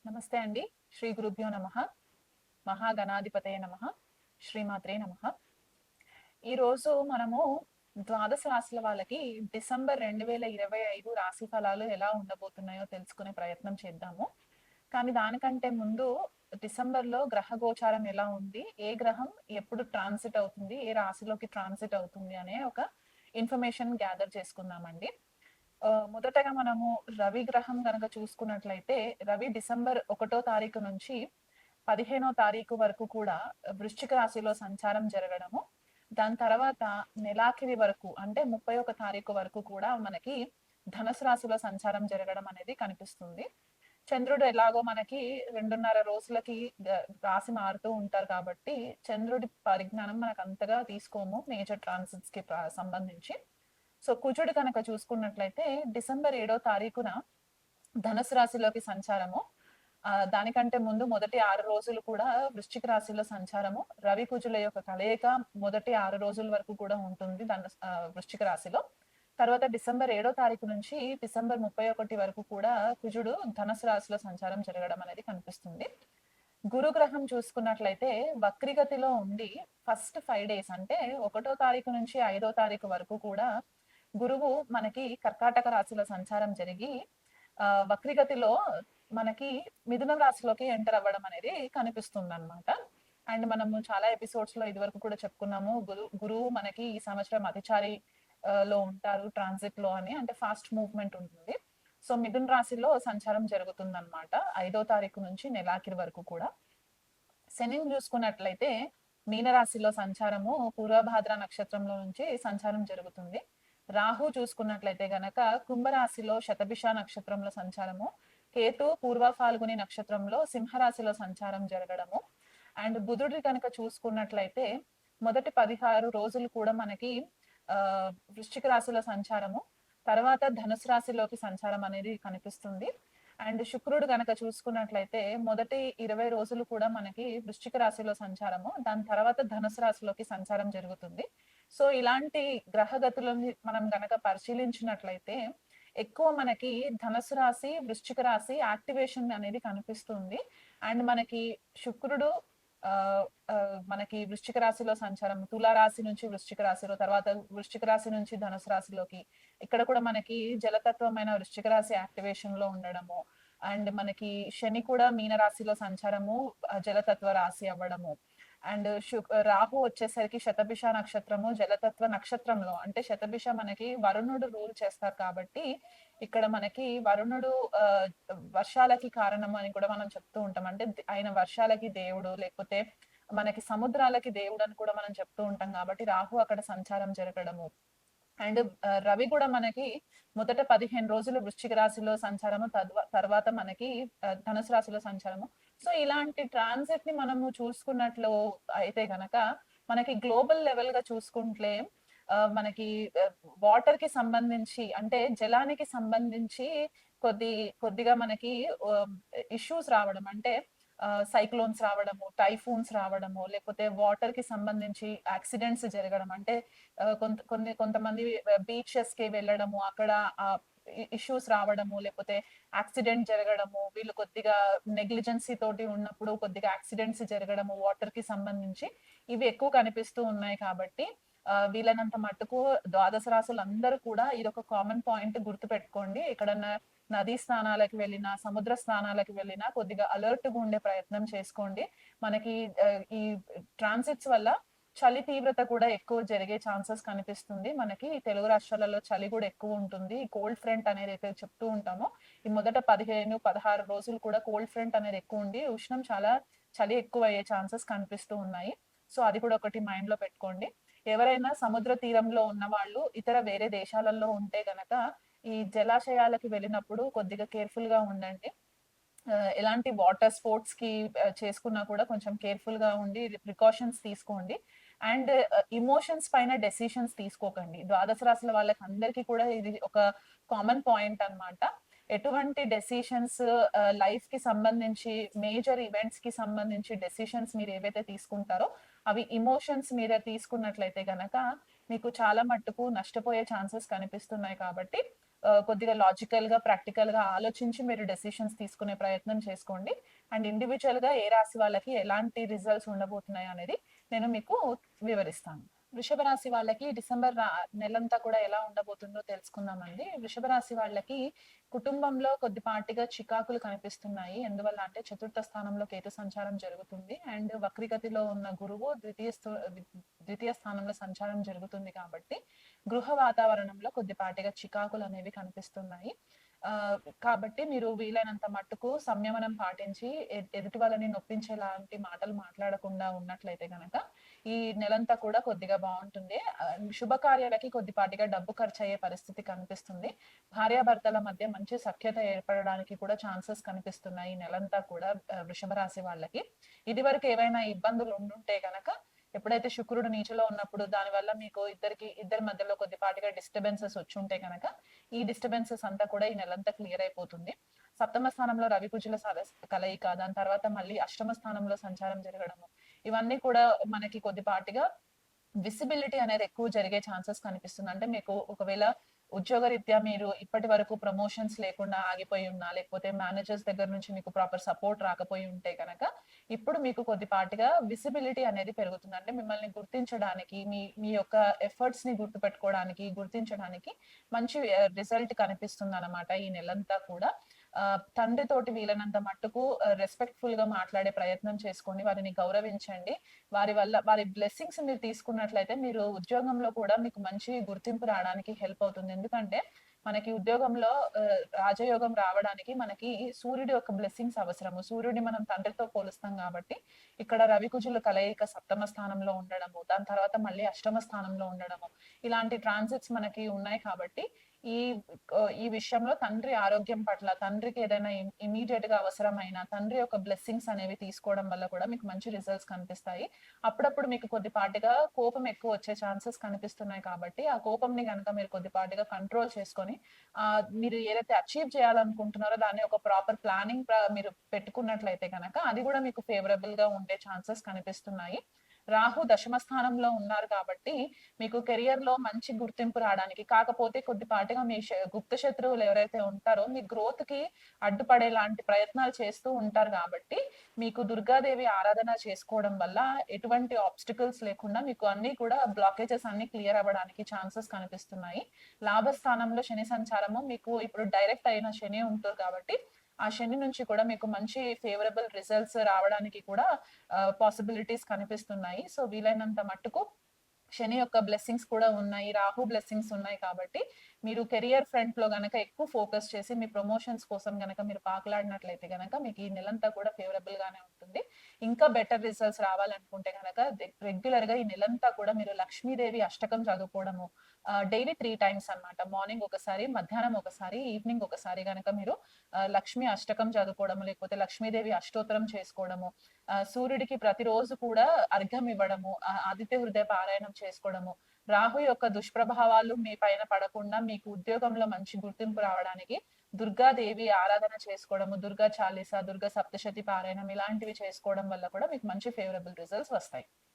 నమస్తే అండి. శ్రీ గురుభ్యో నమః. మహాగణాధిపతయే నమః. శ్రీమాత్రే నమః. ఈరోజు మనము ద్వాదశ రాశుల వాళ్ళకి డిసెంబర్ 2025 రాశి ఫలాలు ఎలా ఉండబోతున్నాయో తెలుసుకునే ప్రయత్నం చేద్దాము. కానీ దానికంటే ముందు డిసెంబర్‌లో గ్రహ గోచారం ఎలా ఉంది? ఏ గ్రహం ఎప్పుడు ట్రాన్సిట్ అవుతుంది? ఏ రాశిలోకి ట్రాన్సిట్ అవుతుంది? అనే ఒక ఇన్ఫర్మేషన్ గ్యాదర్ చేసుకుందామండి. మొదటగా మనము రవి గ్రహం గనక చూసుకున్నట్లయితే రవి డిసెంబర్ 1 తారీఖు నుంచి 15 తారీఖు వరకు కూడా వృశ్చిక రాశిలో సంచారం జరగడము. దాని తర్వాత నెలాఖరి వరకు అంటే 31 తారీఖు వరకు కూడా మనకి ధనుసు రాశిలో సంచారం జరగడం అనేది కనిపిస్తుంది. చంద్రుడు ఎలాగో మనకి 2.5 రోజులకి రాశి మారుతూ ఉంటారు కాబట్టి చంద్రుడి పరిజ్ఞానం మనకు అంతగా తీసుకోము మేజర్ ట్రాన్సిట్స్ కి సంబంధించి. సో కుజుడు కనుక చూసుకున్నట్లయితే డిసెంబర్ 7 తారీఖున ధనుసు రాశిలోకి సంచారము. దానికంటే ముందు మొదటి 6 రోజులు కూడా వృశ్చిక రాశిలో సంచారము. రవి కుజుల యొక్క కలయిక మొదటి 6 రోజుల వరకు కూడా ఉంటుంది వృశ్చిక రాశిలో. తర్వాత డిసెంబర్ 7 తారీఖు నుంచి డిసెంబర్ 31 వరకు కూడా కుజుడు ధనుసు రాశిలో సంచారం జరగడం అనేది కనిపిస్తుంది. గురు గ్రహం చూసుకున్నట్లయితే వక్రిగతిలో ఉండి ఫస్ట్ 5 డేస్ అంటే 1 తారీఖు నుంచి 5 తారీఖు వరకు కూడా గురువు మనకి కర్కాటక రాశిలో సంచారం జరిగి వక్రిగతిలో మనకి మిథున రాశిలోకి ఎంటర్ అవ్వడం అనేది కనిపిస్తుంది అనమాట. అండ్ మనము చాలా ఎపిసోడ్స్ లో ఇది వరకు కూడా చెప్పుకున్నాము గురువు మనకి ఈ సంవత్సరం అతిచారి లో ఉంటారు ట్రాన్సిట్ లో అని, అంటే ఫాస్ట్ మూవ్మెంట్ ఉంటుంది. సో మిథున రాశిలో సంచారం జరుగుతుంది అనమాట 5 తారీఖు నుంచి నెలాఖరి వరకు కూడా. శనిని చూసుకున్నట్లయితే మీనరాశిలో సంచారము పూర్వభాద్ర నక్షత్రంలో నుంచి సంచారం జరుగుతుంది. రాహు చూసుకున్నట్లయితే గనక కుంభరాశిలో శతభిష నక్షత్రంలో సంచారము, కేతు పూర్వ ఫాల్గుని నక్షత్రంలో సింహరాశిలో సంచారం జరగడము. అండ్ బుధుడి కనుక చూసుకున్నట్లయితే మొదటి 16 రోజులు కూడా మనకి వృశ్చిక రాశిలో సంచారము, తర్వాత ధనుసు రాశిలోకి సంచారం అనేది కనిపిస్తుంది. అండ్ శుక్రుడు గనక చూసుకున్నట్లయితే మొదటి 20 రోజులు కూడా మనకి వృశ్చిక రాశిలో సంచారము, దాని తర్వాత ధనుసు రాశిలోకి సంచారం జరుగుతుంది. సో ఇలాంటి గ్రహగతులని మనం గనక పరిశీలించినట్లయితే ఎక్కువ మనకి ధనుసు రాశి వృశ్చిక రాశి యాక్టివేషన్ అనేది కనిపిస్తుంది. అండ్ మనకి శుక్రుడు మనకి వృశ్చిక రాశిలో సంచారం, తులా రాశి నుంచి వృశ్చిక రాశిలో, తర్వాత వృశ్చిక రాశి నుంచి ధనుసు రాశిలోకి, ఇక్కడ కూడా మనకి జలతత్వమైన వృశ్చిక రాశి యాక్టివేషన్ లో ఉండడము. అండ్ మనకి శని కూడా మీన రాశిలో సంచారము జలతత్వ రాశి అవ్వడము. అండ్ రాహు వచ్చేసరికి శతభిష నక్షత్రము జలతత్వ నక్షత్రంలో, అంటే శతభిష మనకి వరుణుడు రూల్ చేస్తారు కాబట్టి ఇక్కడ మనకి వరుణుడు వర్షాలకి కారణం అని కూడా మనం చెప్తూ ఉంటాం. అంటే ఆయన వర్షాలకి దేవుడు, లేకపోతే మనకి సముద్రాలకి దేవుడు అని కూడా మనం చెప్తూ ఉంటాం కాబట్టి రాహు అక్కడ సంచారం జరగడము. అండ్ రవి కూడా మనకి మొదట 15 రోజులు వృశ్చిక రాశిలో సంచారము, తర్వాత మనకి ధనుసు రాశిలో సంచారము. సో ఇలాంటి ట్రాన్సిట్ ని మనము చూసుకున్నట్లు అయితే గనక మనకి గ్లోబల్ లెవెల్ గా చూసుకుంటే మనకి వాటర్ కి సంబంధించి అంటే జలానికి సంబంధించి కొద్దిగా మనకి ఇష్యూస్ రావడం, అంటే సైక్లోన్స్ రావడము, టైఫూన్స్ రావడము, లేకపోతే వాటర్ కి సంబంధించి యాక్సిడెంట్స్ జరగడం, అంటే కొంతమంది బీచెస్ కి వెళ్ళడము అక్కడ ఇష్యూస్ రావడము, లేకపోతే యాక్సిడెంట్ జరగడము, వీళ్ళు కొద్దిగా నెగ్లిజెన్సీ తోటి ఉన్నప్పుడు కొద్దిగా యాక్సిడెంట్స్ జరగడము వాటర్ కి సంబంధించి ఇవి ఎక్కువ కనిపిస్తూ ఉన్నాయి. కాబట్టి వీలైనంత మట్టుకు ద్వాదశ రాశులు అందరూ కూడా ఇదొక కామన్ పాయింట్ గుర్తు పెట్టుకోండి. ఎక్కడన్నా నదీ స్నానాలకు వెళ్ళినా, సముద్ర స్నానాలకు వెళ్ళినా కొద్దిగా అలర్ట్ గా ఉండే ప్రయత్నం చేసుకోండి. మనకి ఈ ట్రాన్సిట్స్ వల్ల చలి తీవ్రత కూడా ఎక్కువ జరిగే ఛాన్సెస్ కనిపిస్తుంది. మనకి తెలుగు రాష్ట్రాలలో చలి కూడా ఎక్కువ ఉంటుంది. కోల్డ్ ఫ్రంట్ అనేది అయితే చెప్తూ ఉంటామో ఈ మొదట 15-16 రోజులు కూడా కోల్డ్ ఫ్రంట్ అనేది ఎక్కువ ఉండి ఉష్ణం చాలా చలి ఎక్కువ అయ్యే ఛాన్సెస్ కనిపిస్తూ ఉన్నాయి. సో అది కూడా ఒకటి మైండ్ లో పెట్టుకోండి. ఎవరైనా సముద్ర తీరంలో ఉన్న వాళ్ళు ఇతర వేరే దేశాలలో ఉంటే గనక ఈ జలాశయాలకి వెళ్ళినప్పుడు కొద్దిగా కేర్ఫుల్ గా ఉండండి. ఎలాంటి వాటర్ స్పోర్ట్స్ కి చేసుకున్నా కూడా కొంచెం కేర్ఫుల్ గా ఉండి ప్రికాషన్స్ తీసుకోండి. అండ్ ఇమోషన్స్ పైన డెసిషన్స్ తీసుకోకండి. ద్వాదశ రాశుల వాళ్ళకి అందరికీ కూడా ఇది ఒక కామన్ పాయింట్ అన్నమాట. ఎటువంటి డెసిషన్స్ లైఫ్ కి సంబంధించి మేజర్ ఈవెంట్స్ కి సంబంధించి డెసిషన్స్ మీరు ఏవైతే తీసుకుంటారో అవి ఇమోషన్స్ మీద తీసుకున్నట్లయితే గనక మీకు చాలా మట్టుకు నష్టపోయే ఛాన్సెస్ కనిపిస్తున్నాయి. కాబట్టి కొద్దిగా లాజికల్‌గా, ప్రాక్టికల్‌గా ఆలోచించి మీరు డెసిషన్స్ తీసుకునే ప్రయత్నం చేసుకోండి. అండ్ ఇండివిడ్యువల్‌గా ఏ రాశి వాళ్ళకి ఎలాంటి రిజల్ట్స్ ఉండబోతున్నాయి అనేది నేను మీకు వివరిస్తాను. వృషభ రాశి వాళ్ళకి డిసెంబర్ నెలంతా కూడా ఎలా ఉండబోతుందో తెలుసుకుందామండి. వృషభ రాశి వాళ్ళకి కుటుంబంలో కొద్దిపాటిగా చికాకులు కనిపిస్తున్నాయి. ఎందువల్ల అంటే చతుర్థ స్థానంలో కేతు సంచారం జరుగుతుంది. అండ్ వక్రగతిలో ఉన్న గురువు ద్వితీయ స్థానంలో సంచారం జరుగుతుంది కాబట్టి గృహ వాతావరణంలో కొద్దిపాటిగా చికాకులు అనేవి కనిపిస్తున్నాయి. కాబట్టి మీరు వీలైనంత మట్టుకు సంయమనం పాటించి ఎదుటి వాళ్ళని నొప్పించేలాంటి మాటలు మాట్లాడకుండా ఉన్నట్లయితే గనక ఈ నెలంతా కూడా కొద్దిగా బాగుంటుంది. శుభకార్యాలకి కొద్దిపాటిగా డబ్బు ఖర్చు అయ్యే పరిస్థితి కనిపిస్తుంది. భార్యాభర్తల మధ్య మంచి సఖ్యత ఏర్పడడానికి కూడా ఛాన్సెస్ కనిపిస్తున్నాయి ఈ నెలంతా కూడా వృషభ రాశి వాళ్ళకి. ఇదివరకు ఏవైనా ఇబ్బందులు ఉండుంటే గనక ఎప్పుడైతే శుక్రుడు నీచలో ఉన్నప్పుడు దాని వల్ల మీకు ఇద్దరి మధ్యలో కొద్దిపాటిగా డిస్టర్బెన్సెస్ వచ్చుంటే కనుక ఈ డిస్టర్బెన్సెస్ అంతా కూడా ఈ నెలంతా క్లియర్ అయిపోతుంది. సప్తమ స్థానంలో రవి కుజుల కలయిక, దాని తర్వాత మళ్ళీ అష్టమ స్థానంలో సంచారం జరగడము, ఇవన్నీ కూడా మనకి కొద్దిపాటిగా విసిబిలిటీ అనేది ఎక్కువ జరిగే ఛాన్సెస్ కనిపిస్తుంది. అంటే మీకు ఒకవేళ ఉద్యోగరీత్యా మీరు ఇప్పటి వరకు ప్రమోషన్స్ లేకుండా ఆగిపోయి ఉన్నా, లేకపోతే మేనేజర్స్ దగ్గర నుంచి మీకు ప్రాపర్ సపోర్ట్ రాకపోయి ఉంటే కనుక ఇప్పుడు మీకు కొద్దిపాటిగా విసిబిలిటీ అనేది పెరుగుతుంది. అంటే మిమ్మల్ని గుర్తించడానికి, మీ మీ యొక్క ఎఫర్ట్స్ ని గుర్తుపెట్టుకోవడానికి, గుర్తించడానికి మంచి రిజల్ట్ కనిపిస్తుంది అనమాట ఈ నెలంతా కూడా. తండ్రితోటి వీలైనంత మట్టుకు రెస్పెక్ట్‌ఫుల్ గా మాట్లాడే ప్రయత్నం చేసుకోండి. వారిని గౌరవించండి. వారి బ్లెస్సింగ్స్ మీరు తీసుకున్నట్లయితే మీరు ఉద్యోగంలో కూడా మీకు మంచి గుర్తింపు రావడానికి హెల్ప్ అవుతుంది. ఎందుకంటే మనకి ఉద్యోగంలో రాజయోగం రావడానికి మనకి సూర్యుడి యొక్క బ్లెస్సింగ్స్ అవసరము. సూర్యుడిని మనం తండ్రితో పోలుస్తాం కాబట్టి ఇక్కడ రవి కుజుల కలయిక సప్తమ స్థానంలో ఉండడము, దాని తర్వాత మళ్ళీ అష్టమ స్థానంలో ఉండడము, ఇలాంటి ట్రాన్సిట్స్ మనకి ఉన్నాయి కాబట్టి ఈ ఈ విషయంలో తండ్రి ఆరోగ్యం పట్ల, తండ్రికి ఏదైనా ఇమీడియట్ గా అవసరమైన తండ్రి యొక్క బ్లెస్సింగ్స్ అనేవి తీసుకోవడం వల్ల కూడా మీకు మంచి రిజల్ట్స్ కనిపిస్తాయి. అప్పుడప్పుడు మీకు కొద్దిపాటిగా కోపం ఎక్కువ వచ్చే ఛాన్సెస్ కనిపిస్తున్నాయి కాబట్టి ఆ కోపంని గనక మీరు కొద్దిపాటిగా కంట్రోల్ చేసుకొని మీరు ఏదైతే అచీవ్ చేయాలనుకుంటున్నారో దాన్ని ఒక ప్రాపర్ ప్లానింగ్ మీరు పెట్టుకున్నట్లయితే గనక అది కూడా మీకు ఫేవరబుల్ గా ఉండే ఛాన్సెస్ కనిపిస్తున్నాయి. రాహు దశమ స్థానంలో ఉన్నారు కాబట్టి మీకు కెరియర్ లో మంచి గుర్తింపు రావడానికి, కాకపోతే కొద్దిపాటిగా మీ గుప్త శత్రువులు ఎవరైతే ఉంటారో మీ గ్రోత్ కి అడ్డుపడేలాంటి ప్రయత్నాలు చేస్తూ ఉంటారు కాబట్టి మీకు దుర్గాదేవి ఆరాధన చేసుకోవడం వల్ల ఎటువంటి ఆబ్స్టికల్స్ లేకుండా మీకు అన్ని కూడా బ్లాకేజెస్ అన్ని క్లియర్ అవ్వడానికి ఛాన్సెస్ కనిపిస్తున్నాయి. లాభస్థానంలో శని సంచారము మీకు ఇప్పుడు డైరెక్ట్ అయిన శని ఉంటుంది కాబట్టి ఆ శని నుంచి కూడా మీకు మంచి ఫేవరబుల్ రిజల్ట్స్ రావడానికి కూడా పాసిబిలిటీస్ కనిపిస్తున్నాయి. సో వీలైనంత మట్టుకు శని యొక్క బ్లెస్సింగ్స్ కూడా ఉన్నాయి, రాహు బ్లెస్సింగ్స్ ఉన్నాయి కాబట్టి మీరు కెరియర్ ఫ్రంట్ లో గనక ఎక్కువ ఫోకస్ చేసి మీ ప్రమోషన్స్ కోసం గనక మీరు పాకులాడినట్లయితే గనక మీకు ఈ నెలంతా కూడా ఫేవరబుల్ గానే ఉంటుంది. ఇంకా బెటర్ రిజల్ట్స్ రావాలనుకుంటే గనక రెగ్యులర్ గా ఈ నెలంతా కూడా మీరు లక్ష్మీదేవి అష్టకం చదువుకోవడము, డైలీ 3 టైమ్స్ అన్నమాట. మార్నింగ్ ఒకసారి, మధ్యాహ్నం ఒకసారి, ఈవినింగ్ ఒకసారి గనక మీరు లక్ష్మీ అష్టకం చదువుకోవడము, లేకపోతే లక్ష్మీదేవి అష్టోత్తరం చేసుకోవడము, సూర్యుడికి ప్రతిరోజు కూడా అర్ఘ్యం ఇవ్వడము, ఆదిత్య హృదయ పారాయణం చేసుకోవడము, రాహు యొక్క దుష్ప్రభావాలు మీ పైన పడకుండా మీకు ఉద్యోగంలో మంచి గుర్తింపు రావడానికి దుర్గాదేవి ఆరాధన చేసుకోవడము, దుర్గా చాలీసా, దుర్గా సప్తశతి పారాయణం ఇలాంటివి చేసుకోవడం వల్ల కూడా మీకు మంచి ఫేవరబుల్ రిజల్ట్స్ వస్తాయి.